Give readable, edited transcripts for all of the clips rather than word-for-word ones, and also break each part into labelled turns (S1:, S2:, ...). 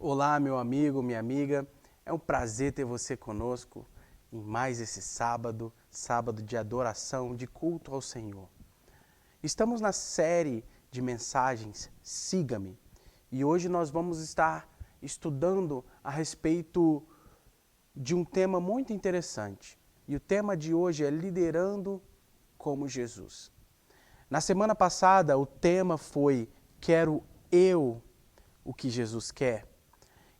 S1: Olá, meu amigo, minha amiga. É um prazer ter você conosco em mais esse sábado, sábado de adoração, de culto ao Senhor. Estamos na série de mensagens Siga-me e hoje nós vamos estar estudando a respeito de um tema muito interessante. E o tema de hoje é liderando como Jesus. Na semana passada, o tema foi Quero eu o que Jesus quer?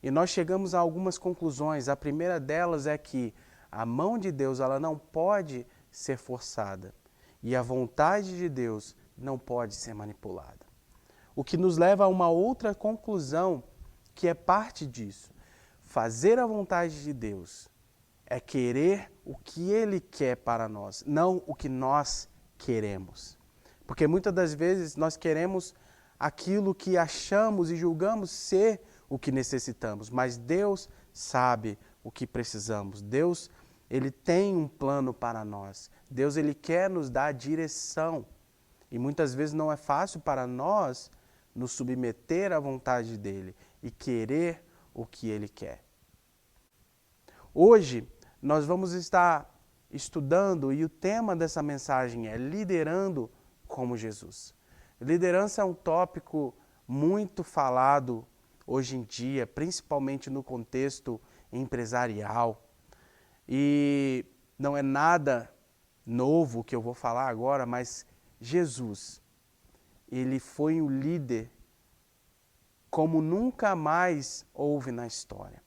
S1: E nós chegamos a algumas conclusões. A primeira delas é que a mão de Deus ela não pode ser forçada e a vontade de Deus não pode ser manipulada. O que nos leva a uma outra conclusão que é parte disso. Fazer a vontade de Deus é querer o que Ele quer para nós, não o que nós queremos. Porque muitas das vezes nós queremos aquilo que achamos e julgamos ser o que necessitamos, mas Deus sabe o que precisamos. Deus, Ele tem um plano para nós. Deus, Ele quer nos dar direção. E muitas vezes não é fácil para nós nos submeter à vontade dEle e querer o que Ele quer. Hoje, nós vamos estar estudando e o tema dessa mensagem é liderando como Jesus. Liderança é um tópico muito falado hoje em dia, principalmente no contexto empresarial. E não é nada novo que eu vou falar agora, mas Jesus, ele foi um líder como nunca mais houve na história.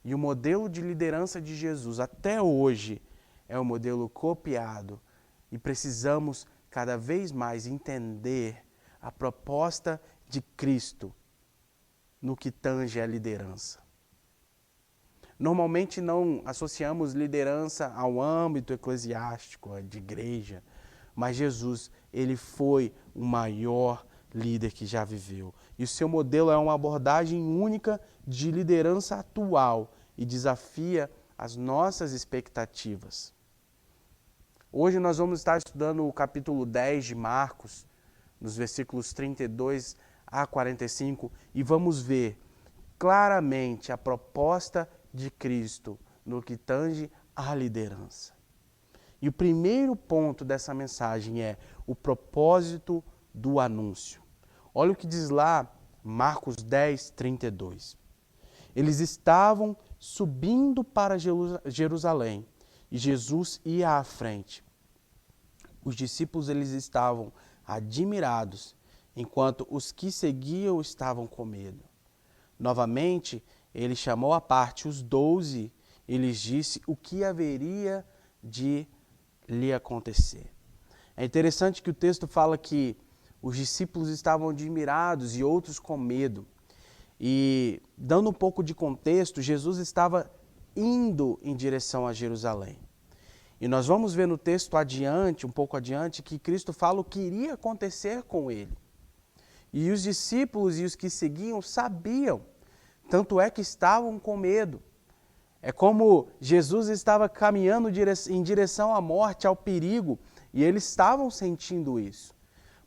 S1: E o modelo de liderança de Jesus até hoje é um modelo copiado e precisamos cada vez mais entender a proposta de Cristo no que tange a liderança. Normalmente não associamos liderança ao âmbito eclesiástico, de igreja, mas Jesus, ele foi o maior líder que já viveu. E o seu modelo é uma abordagem única de liderança atual e desafia as nossas expectativas. Hoje nós vamos estar estudando o capítulo 10 de Marcos, nos versículos 32 a 45, e vamos ver claramente a proposta de Cristo no que tange à liderança. E o primeiro ponto dessa mensagem é o propósito do anúncio. Olha o que diz lá Marcos 10, 32. Eles estavam subindo para Jerusalém e Jesus ia à frente. Os discípulos eles estavam admirados, enquanto os que seguiam estavam com medo. Novamente, ele chamou à parte os 12 e lhes disse o que haveria de lhe acontecer. É interessante que o texto fala que os discípulos estavam admirados e outros com medo. E, dando um pouco de contexto, Jesus estava indo em direção a Jerusalém. E nós vamos ver no texto adiante, um pouco adiante, que Cristo fala o que iria acontecer com ele. E os discípulos e os que seguiam sabiam, tanto é que estavam com medo. É como Jesus estava caminhando em direção à morte, ao perigo, e eles estavam sentindo isso.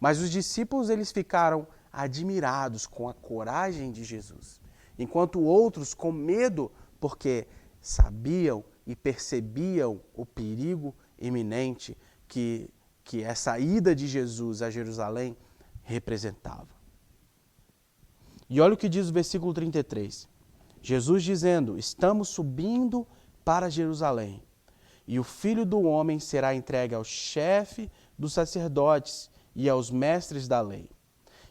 S1: Mas os discípulos eles ficaram admirados com a coragem de Jesus, enquanto outros com medo, porque sabiam e percebiam o perigo iminente que essa ida de Jesus a Jerusalém representava. E olha o que diz o versículo 33. Jesus dizendo, estamos subindo para Jerusalém, e o Filho do Homem será entregue ao chefe dos sacerdotes e aos mestres da lei.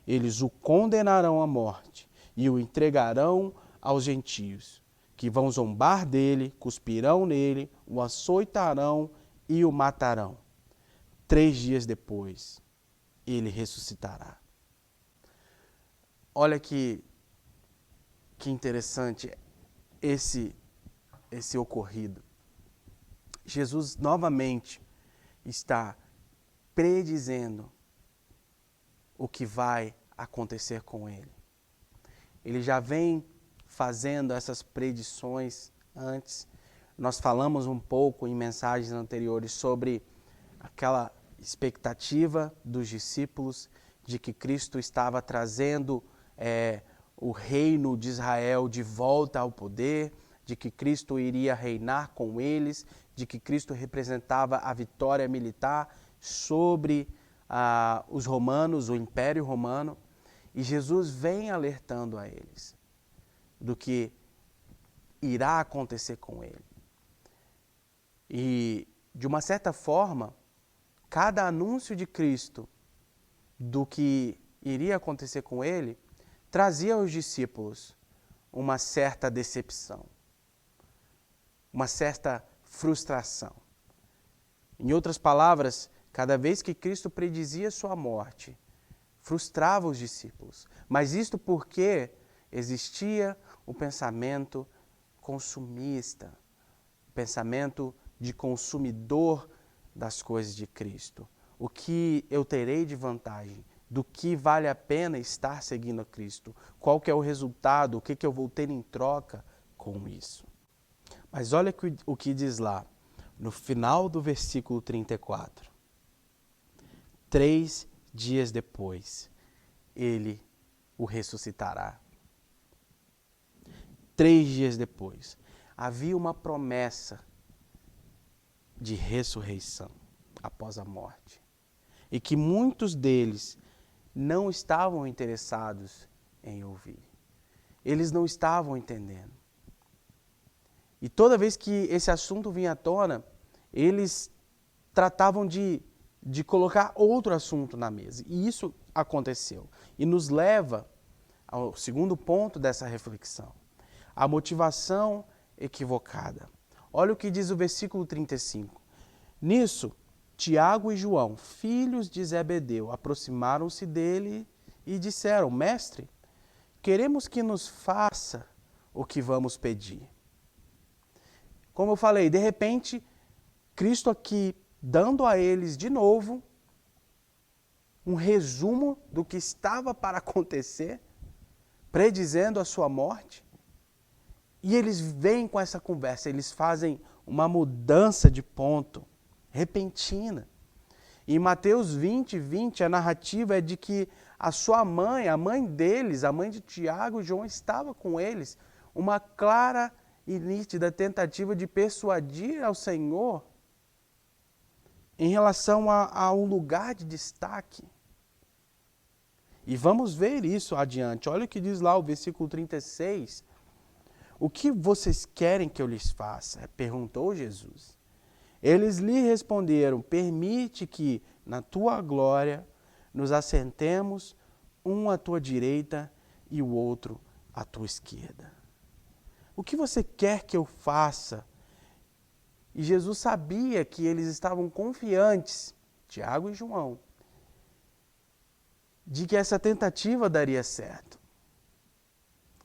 S1: Eles o condenarão à morte e o entregarão aos gentios, que vão zombar dele, cuspirão nele, o açoitarão e o matarão. 3 dias depois, ele ressuscitará. Olha que interessante esse ocorrido. Jesus novamente está predizendo o que vai acontecer com ele. Ele já vem fazendo essas predições antes. Nós falamos um pouco em mensagens anteriores sobre aquela expectativa dos discípulos de que Cristo estava trazendo o reino de Israel de volta ao poder, de que Cristo iria reinar com eles, de que Cristo representava a vitória militar sobre os romanos, o Império Romano. E Jesus vem alertando a eles do que irá acontecer com ele. E, de uma certa forma, cada anúncio de Cristo do que iria acontecer com ele trazia aos discípulos uma certa decepção, uma certa frustração. Em outras palavras, cada vez que Cristo predizia sua morte, frustrava os discípulos. Mas isto porque existia o pensamento consumista, o pensamento de consumidor das coisas de Cristo. O que eu terei de vantagem? Do que vale a pena estar seguindo a Cristo? Qual que é o resultado? O que eu vou ter em troca com isso? Mas olha o que diz lá, no final do versículo 34. 3 dias depois, ele o ressuscitará. 3 dias depois, havia uma promessa de ressurreição após a morte. E que muitos deles não estavam interessados em ouvir. Eles não estavam entendendo. E toda vez que esse assunto vinha à tona, eles tratavam de colocar outro assunto na mesa. E isso aconteceu. E nos leva ao segundo ponto dessa reflexão. A motivação equivocada. Olha o que diz o versículo 35. Nisso, Tiago e João, filhos de Zebedeu, aproximaram-se dele e disseram: Mestre, queremos que nos faça o que vamos pedir. Como eu falei, de repente, Cristo aqui dando a eles de novo um resumo do que estava para acontecer, predizendo a sua morte. E eles vêm com essa conversa, eles fazem uma mudança de ponto repentina. Em Mateus 20, a narrativa é de que a sua mãe, a mãe deles, a mãe de Tiago e João, estava com eles. Uma clara e nítida tentativa de persuadir ao Senhor em relação a um lugar de destaque. E vamos ver isso adiante. Olha o que diz lá o versículo 36. O que vocês querem que eu lhes faça? Perguntou Jesus. Eles lhe responderam: permite que, na tua glória, nos assentemos, um à tua direita e o outro à tua esquerda. O que você quer que eu faça? E Jesus sabia que eles estavam confiantes, Tiago e João, de que essa tentativa daria certo.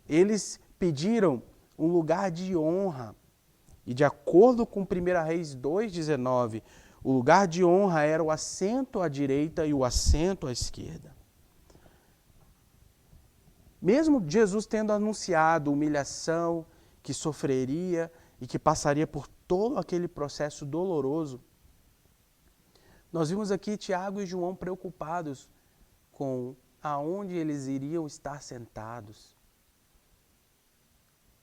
S1: Eles pediram um lugar de honra. E de acordo com 1 Reis 2,19, o lugar de honra era o assento à direita e o assento à esquerda. Mesmo Jesus tendo anunciado humilhação, que sofreria e que passaria por todo aquele processo doloroso, nós vimos aqui Tiago e João preocupados com aonde eles iriam estar sentados.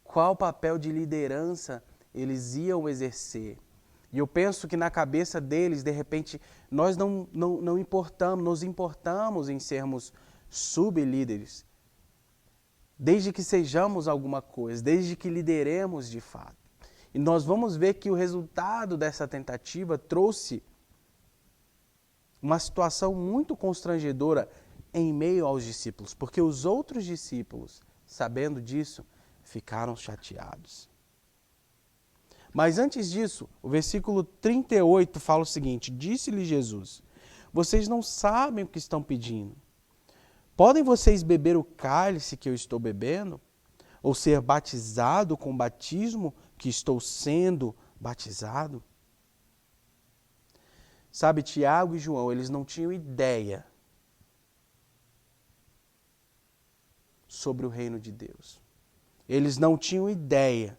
S1: Qual papel de liderança eles iam exercer. E eu penso que na cabeça deles, de repente, nós não nos importamos em sermos sublíderes, desde que sejamos alguma coisa, desde que lideremos de fato. E nós vamos ver que o resultado dessa tentativa trouxe uma situação muito constrangedora em meio aos discípulos, porque os outros discípulos, sabendo disso, ficaram chateados. Mas antes disso, o versículo 38 fala o seguinte: disse-lhe Jesus: vocês não sabem o que estão pedindo. Podem vocês beber o cálice que eu estou bebendo? Ou ser batizado com o batismo que estou sendo batizado? Sabe, Tiago e João, eles não tinham ideia sobre o reino de Deus. Eles não tinham ideia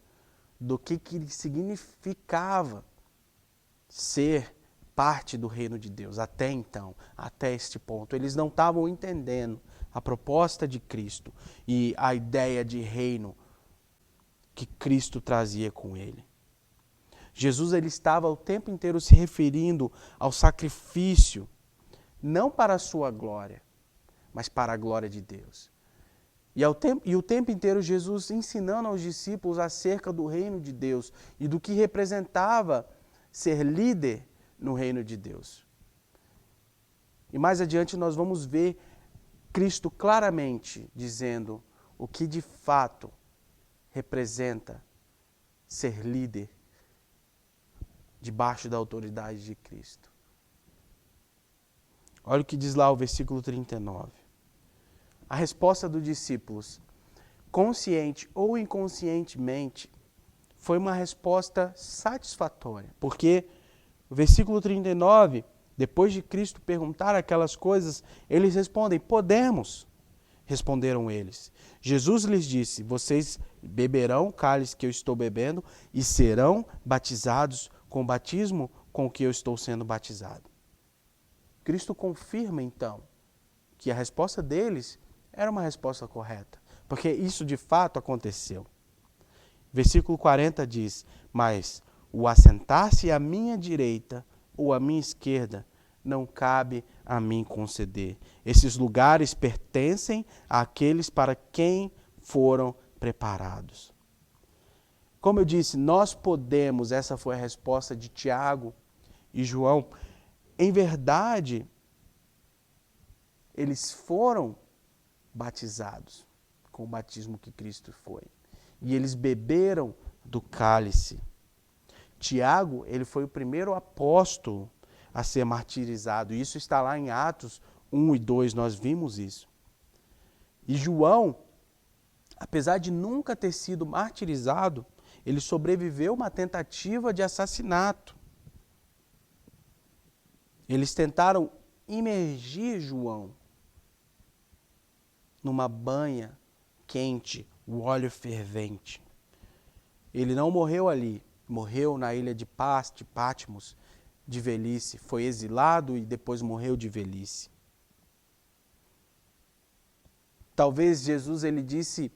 S1: do que significava ser parte do reino de Deus até então, até este ponto. Eles não estavam entendendo a proposta de Cristo e a ideia de reino que Cristo trazia com ele. Jesus ele estava o tempo inteiro se referindo ao sacrifício, não para a sua glória, mas para a glória de Deus. E o tempo inteiro Jesus ensinando aos discípulos acerca do reino de Deus e do que representava ser líder no reino de Deus. E mais adiante nós vamos ver Cristo claramente dizendo o que de fato representa ser líder debaixo da autoridade de Cristo. Olha o que diz lá o versículo 39. A resposta dos discípulos, consciente ou inconscientemente, foi uma resposta satisfatória. Porque o versículo 39, depois de Cristo perguntar aquelas coisas, eles respondem, podemos. Responderam eles. Jesus lhes disse, vocês beberão o cálice que eu estou bebendo e serão batizados com o batismo com que eu estou sendo batizado. Cristo confirma, então, que a resposta deles era uma resposta correta, porque isso de fato aconteceu. Versículo 40 diz, mas o assentar-se à minha direita ou à minha esquerda não cabe a mim conceder. Esses lugares pertencem àqueles para quem foram preparados. Como eu disse, nós podemos, essa foi a resposta de Tiago e João. Em verdade, eles foram batizados com o batismo que Cristo foi. E eles beberam do cálice. Tiago, ele foi o primeiro apóstolo a ser martirizado. Isso está lá em Atos 1 e 2, nós vimos isso. E João, apesar de nunca ter sido martirizado, ele sobreviveu a uma tentativa de assassinato. Eles tentaram imergir João numa banha quente, o óleo fervente. Ele não morreu ali, morreu na ilha de Patmos, de velhice. Foi exilado e depois morreu de velhice. Talvez Jesus ele disse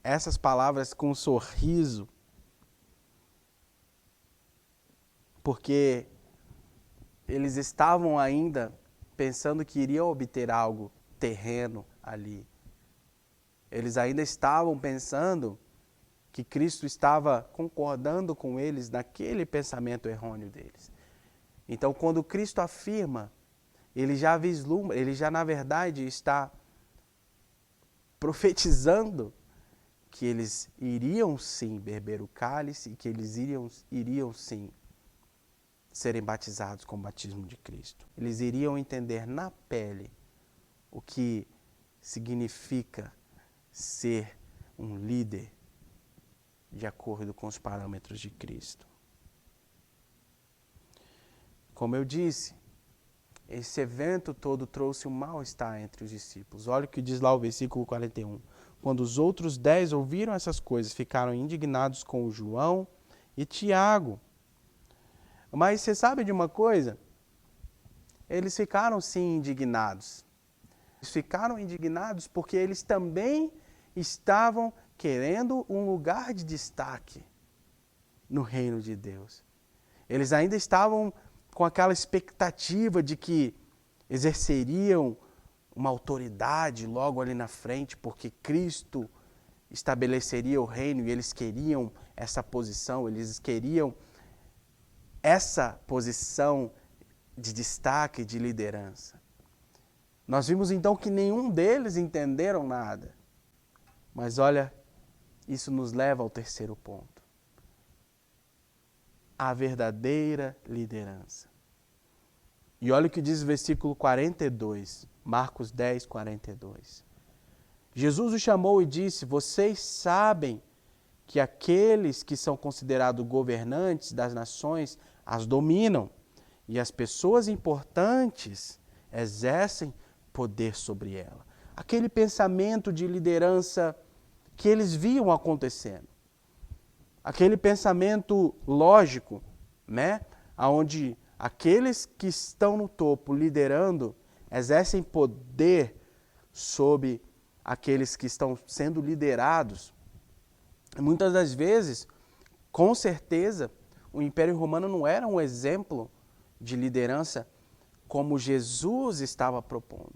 S1: essas palavras com um sorriso, porque eles estavam ainda pensando que iriam obter algo terreno ali. Eles ainda estavam pensando que Cristo estava concordando com eles naquele pensamento errôneo deles. Então, quando Cristo afirma, ele já vislumbra, ele já na verdade está profetizando que eles iriam sim beber o cálice e que eles iriam sim serem batizados com o batismo de Cristo. Eles iriam entender na pele o que significa ser um líder de acordo com os parâmetros de Cristo. Como eu disse, esse evento todo trouxe um mal-estar entre os discípulos. Olha o que diz lá o versículo 41. Quando os outros 10 ouviram essas coisas, ficaram indignados com João e Tiago. Mas você sabe de uma coisa? Eles ficaram sim indignados. Eles ficaram indignados porque eles também estavam querendo um lugar de destaque no reino de Deus. Eles ainda estavam com aquela expectativa de que exerceriam uma autoridade logo ali na frente, porque Cristo estabeleceria o reino e eles queriam essa posição, eles queriam essa posição de destaque, de liderança. Nós vimos então que nenhum deles entenderam nada. Mas olha, isso nos leva ao terceiro ponto. A verdadeira liderança. E olha o que diz o versículo 42, Marcos 10, 42. Jesus os chamou e disse, vocês sabem que aqueles que são considerados governantes das nações as dominam, e as pessoas importantes exercem poder sobre ela. Aquele pensamento de liderança que eles viam acontecendo. Aquele pensamento lógico, né? Onde aqueles que estão no topo liderando exercem poder sobre aqueles que estão sendo liderados. Muitas das vezes, com certeza, o Império Romano não era um exemplo de liderança como Jesus estava propondo.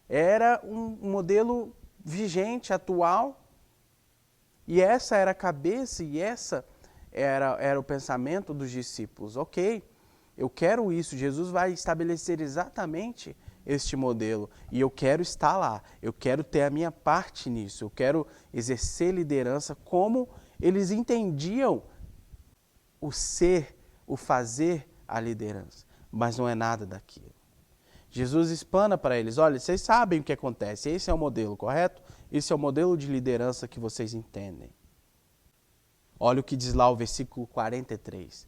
S1: Era um modelo vigente, atual, e essa era a cabeça e essa era o pensamento dos discípulos. Ok, eu quero isso, Jesus vai estabelecer exatamente este modelo e eu quero estar lá, eu quero ter a minha parte nisso, eu quero exercer liderança como eles entendiam o ser, o fazer a liderança, mas não é nada daquilo. Jesus explana para eles, olha, vocês sabem o que acontece, esse é o modelo, correto? Esse é o modelo de liderança que vocês entendem. Olha o que diz lá o versículo 43.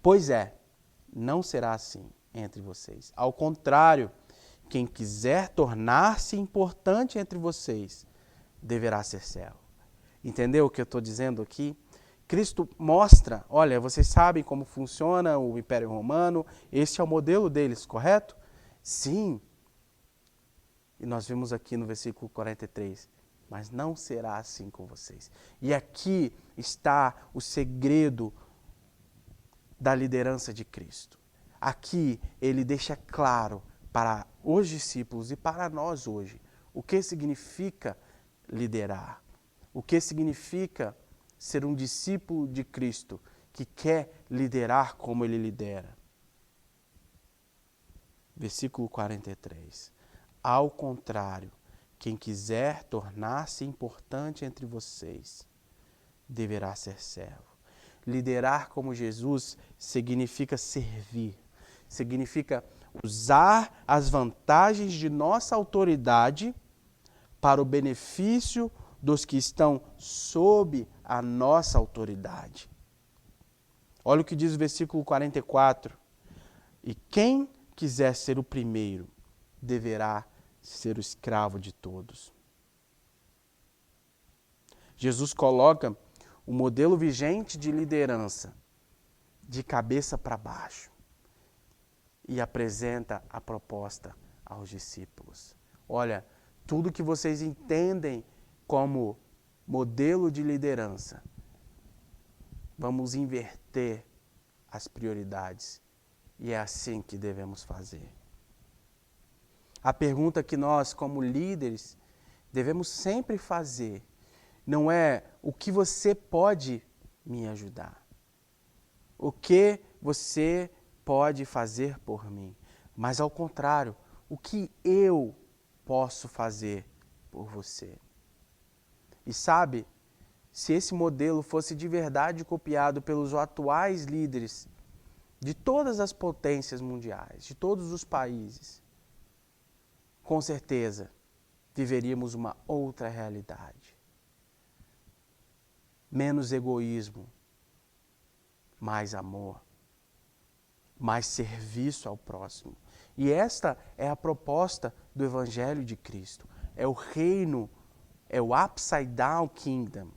S1: Pois é, não será assim entre vocês. Ao contrário, quem quiser tornar-se importante entre vocês, deverá ser servo. Entendeu o que eu estou dizendo aqui? Cristo mostra, olha, vocês sabem como funciona o Império Romano, esse é o modelo deles, correto? Sim. E nós vimos aqui no versículo 43, mas não será assim com vocês. E aqui está o segredo da liderança de Cristo. Aqui ele deixa claro para os discípulos e para nós hoje o que significa liderar, o que significa ser um discípulo de Cristo que quer liderar como ele lidera. Versículo 43. Ao contrário, quem quiser tornar-se importante entre vocês, deverá ser servo. Liderar como Jesus significa servir, significa usar as vantagens de nossa autoridade para o benefício dos que estão sob a nossa autoridade. Olha o que diz o versículo 44. E quem quiser ser o primeiro, deverá ser o escravo de todos. Jesus coloca o modelo vigente de liderança de cabeça para baixo e apresenta a proposta aos discípulos. Olha, tudo que vocês entendem como modelo de liderança, vamos inverter as prioridades e é assim que devemos fazer. A pergunta que nós, como líderes, devemos sempre fazer não é o que você pode me ajudar, o que você pode fazer por mim, mas ao contrário, o que eu posso fazer por você. E sabe, se esse modelo fosse de verdade copiado pelos atuais líderes de todas as potências mundiais, de todos os países, com certeza viveríamos uma outra realidade. Menos egoísmo, mais amor, mais serviço ao próximo. E esta é a proposta do Evangelho de Cristo. É o reino, é o upside down kingdom,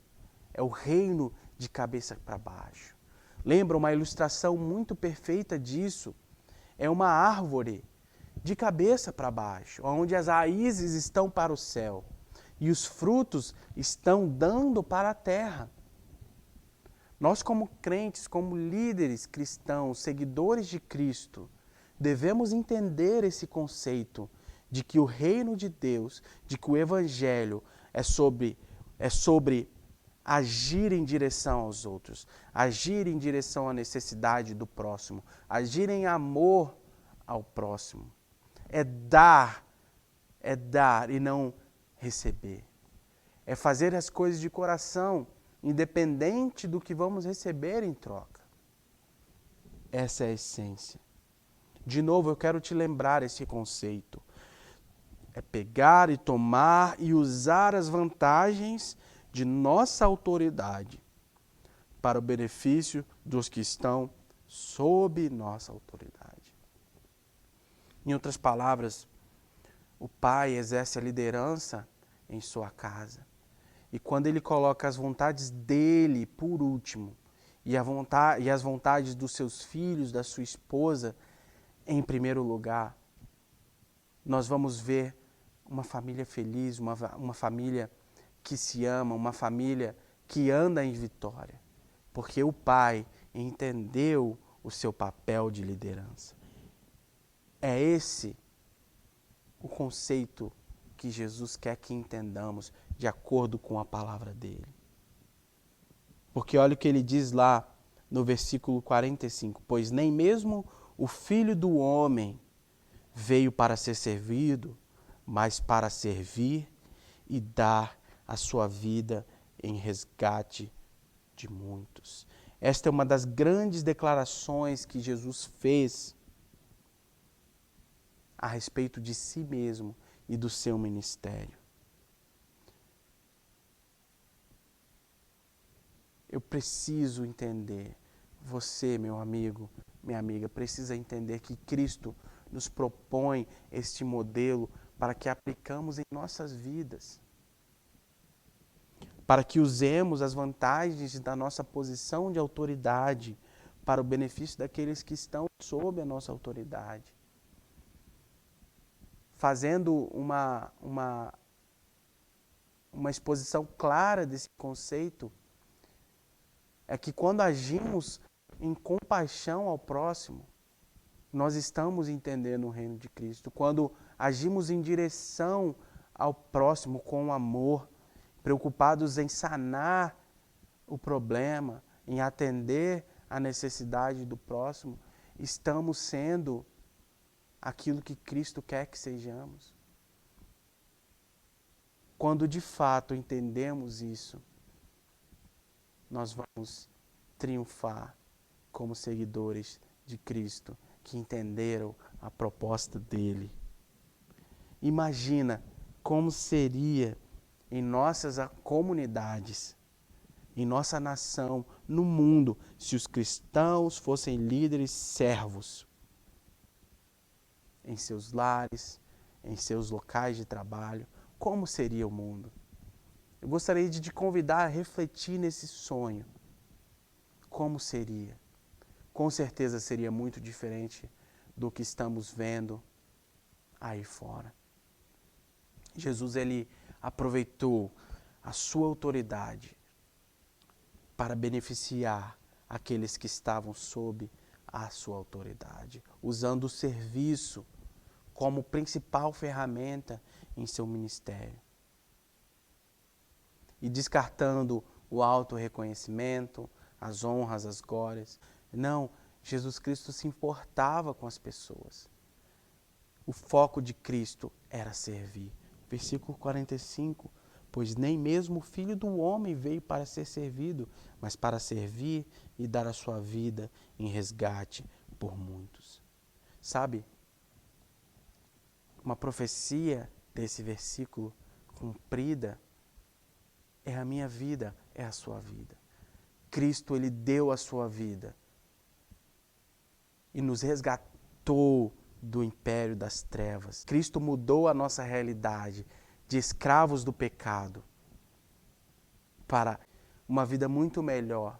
S1: é o reino de cabeça para baixo. Lembra uma ilustração muito perfeita disso? É uma árvore de cabeça para baixo, onde as raízes estão para o céu e os frutos estão dando para a terra. Nós, como crentes, como líderes cristãos, seguidores de Cristo, devemos entender esse conceito de que o reino de Deus, de que o Evangelho é sobre agir em direção aos outros, agir em direção à necessidade do próximo, agir em amor ao próximo. É dar e não receber. É fazer as coisas de coração, independente do que vamos receber em troca. Essa é a essência. De novo, eu quero te lembrar esse conceito. É pegar e tomar e usar as vantagens de nossa autoridade para o benefício dos que estão sob nossa autoridade. Em outras palavras, o pai exerce a liderança em sua casa. E quando ele coloca as vontades dele por último e as vontades dos seus filhos, da sua esposa, em primeiro lugar, nós vamos ver uma família feliz, uma família que se ama, uma família que anda em vitória. Porque o pai entendeu o seu papel de liderança. É esse o conceito que Jesus quer que entendamos de acordo com a palavra dele. Porque olha o que ele diz lá no versículo 45. Pois nem mesmo o Filho do Homem veio para ser servido, mas para servir e dar a sua vida em resgate de muitos. Esta é uma das grandes declarações que Jesus fez a respeito de si mesmo e do seu ministério. Eu preciso entender, você, meu amigo, minha amiga, precisa entender que Cristo nos propõe este modelo para que aplicamos em nossas vidas. Para que usemos as vantagens da nossa posição de autoridade para o benefício daqueles que estão sob a nossa autoridade. Fazendo uma exposição clara desse conceito, é que quando agimos em compaixão ao próximo, nós estamos entendendo o reino de Cristo. Quando agimos em direção ao próximo com amor, preocupados em sanar o problema, em atender a necessidade do próximo, estamos sendo aquilo que Cristo quer que sejamos. Quando de fato entendemos isso, nós vamos triunfar como seguidores de Cristo, que entenderam a proposta dele. Imagina como seria em nossas comunidades, em nossa nação, no mundo, se os cristãos fossem líderes servos em seus lares, em seus locais de trabalho. Como seria o mundo? Eu gostaria de te convidar a refletir nesse sonho. Como seria? Com certeza seria muito diferente do que estamos vendo aí fora. Jesus, ele aproveitou a sua autoridade para beneficiar aqueles que estavam sob a sua autoridade, usando o serviço como principal ferramenta em seu ministério. E descartando o auto-reconhecimento, as honras, as glórias. Não, Jesus Cristo se importava com as pessoas. O foco de Cristo era servir. Versículo 45, pois nem mesmo o Filho do Homem veio para ser servido, mas para servir e dar a sua vida em resgate por muitos. Sabe, uma profecia desse versículo cumprida é a minha vida, é a sua vida. Cristo, ele deu a sua vida e nos resgatou do império das trevas. Cristo mudou a nossa realidade de escravos do pecado para uma vida muito melhor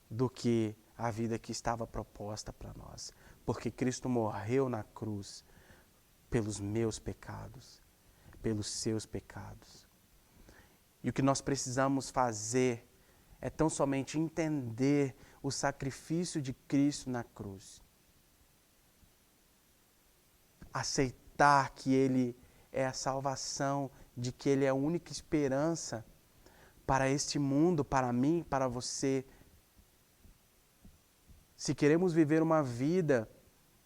S1: do que a vida que estava proposta para nós. Porque Cristo morreu na cruz pelos meus pecados, pelos seus pecados. E o que nós precisamos fazer é tão somente entender o sacrifício de Cristo na cruz. Aceitar que Ele é a salvação, de que Ele é a única esperança para este mundo, para mim, para você. Se queremos viver uma vida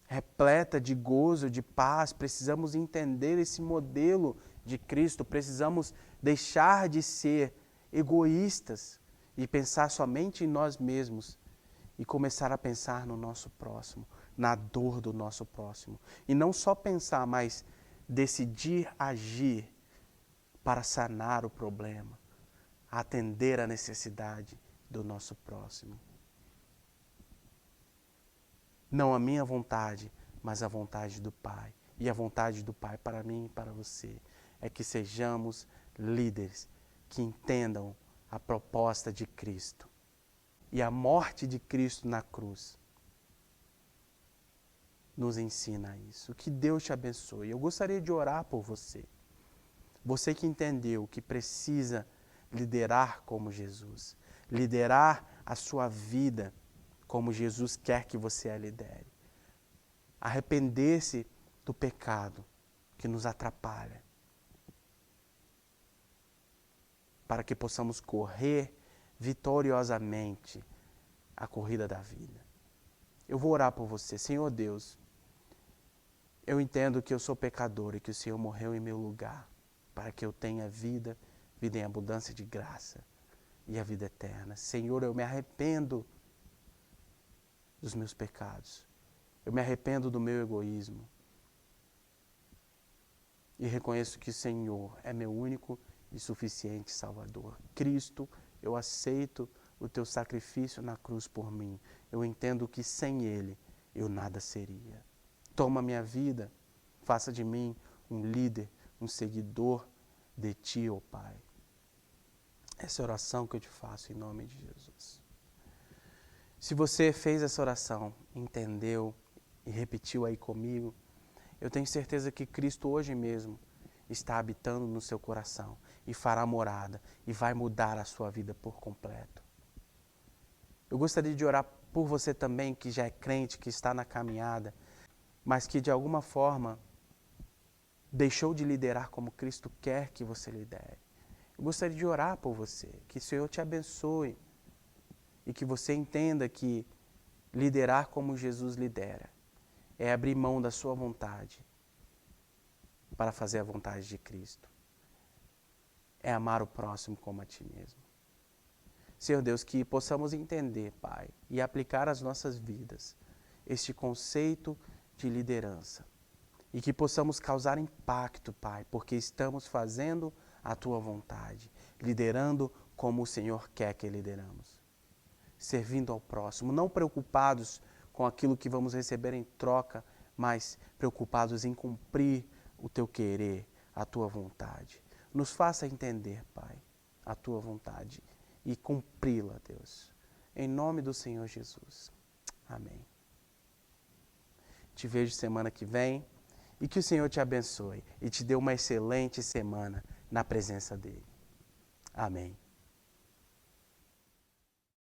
S1: repleta de gozo, de paz, precisamos entender esse modelo de Cristo, precisamos deixar de ser egoístas e pensar somente em nós mesmos e começar a pensar no nosso próximo, na dor do nosso próximo. E não só pensar, mas decidir agir para sanar o problema, atender a necessidade do nosso próximo. Não a minha vontade, mas a vontade do Pai. E a vontade do Pai para mim e para você é que sejamos líderes que entendam a proposta de Cristo e a morte de Cristo na cruz nos ensina isso. Que Deus te abençoe. Eu gostaria de orar por você. Você que entendeu que precisa liderar como Jesus, liderar a sua vida como Jesus quer que você a lidere. Arrepender-se do pecado que nos atrapalha, para que possamos correr vitoriosamente a corrida da vida. Eu vou orar por você. Senhor Deus, eu entendo que eu sou pecador e que o Senhor morreu em meu lugar, para que eu tenha vida, vida em abundância de graça e a vida eterna. Senhor, eu me arrependo dos meus pecados. Eu me arrependo do meu egoísmo. E reconheço que o Senhor é meu único e suficiente Salvador. Cristo, eu aceito o teu sacrifício na cruz por mim. Eu entendo que sem Ele eu nada seria. Toma minha vida, faça de mim um líder, um seguidor de Ti, ó Pai. Essa é a oração que eu te faço em nome de Jesus. Se você fez essa oração, entendeu e repetiu aí comigo, eu tenho certeza que Cristo hoje mesmo está habitando no seu coração e fará morada e vai mudar a sua vida por completo. Eu gostaria de orar por você também que já é crente, que está na caminhada, mas que de alguma forma deixou de liderar como Cristo quer que você lidere. Eu gostaria de orar por você, que o Senhor te abençoe e que você entenda que liderar como Jesus lidera é abrir mão da sua vontade para fazer a vontade de Cristo. É amar o próximo como a Ti mesmo. Senhor Deus, que possamos entender, Pai, e aplicar às nossas vidas este conceito de liderança. E que possamos causar impacto, Pai, porque estamos fazendo a Tua vontade, liderando como o Senhor quer que lideramos. Servindo ao próximo, não preocupados com aquilo que vamos receber em troca, mas preocupados em cumprir o Teu querer, a Tua vontade. Nos faça entender, Pai, a Tua vontade e cumpri-la, Deus. Em nome do Senhor Jesus. Amém. Te vejo semana que vem e que o Senhor te abençoe e te dê uma excelente semana na presença dEle. Amém.